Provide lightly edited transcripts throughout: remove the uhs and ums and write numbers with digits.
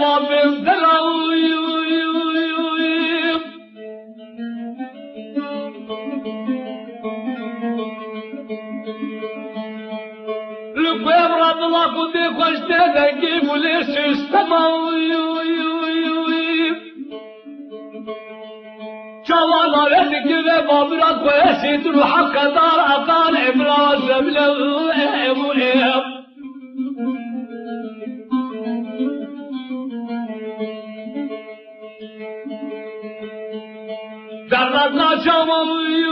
بابم دلاوی لبیم رب الله کدی خوشته دنگی بولی سیستماوی جوانا لدکی و بابرا کویسی ترو حق دار اقال ابراز بلو در رضا شاموی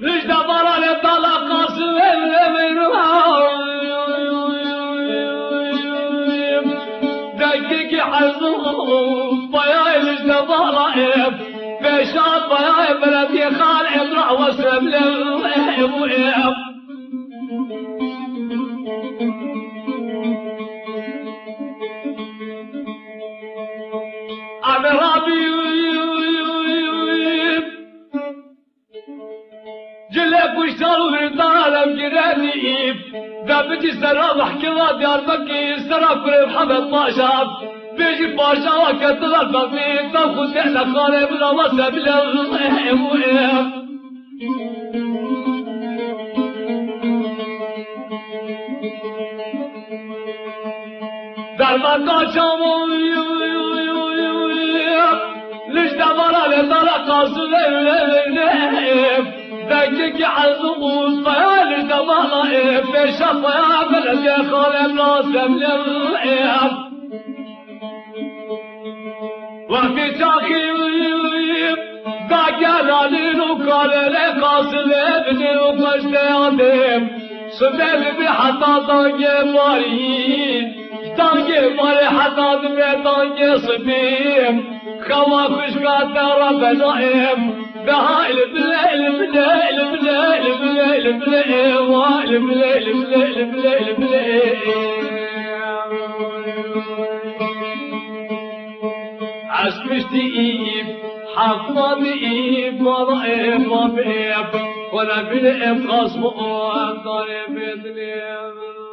رجد برال طلق سوال دقيق حزوم بياي رجد برال بشاب بياي بلدي خال اقرع واسلم له جلك وشتر وردالم جراني دابتي سراب حكوا ديار مكي سراب كريم حمد باشا بيجي باشا وكتل البابي تاخذ احنا خالي بلا وسب له در مكان شامو ليش دبر لطلع قاصد دقيق عزوز فيالش دبر بشف يا بلد يا خالي بلاسم للعيب وفي تاخي داقيانالين وقال لي قاصد ابني وقشت يعظيم سبيل بحطا طاقي مارين طاقي ماري حطا دمي طاقي صبيم خوافش قاتل ربنائم بهاي البليل بليل بليل بليل بليل بليل بليل بليل بليل عشمشتي حفظني مرئب وبيب ولا بلئب خصم ضرب يدني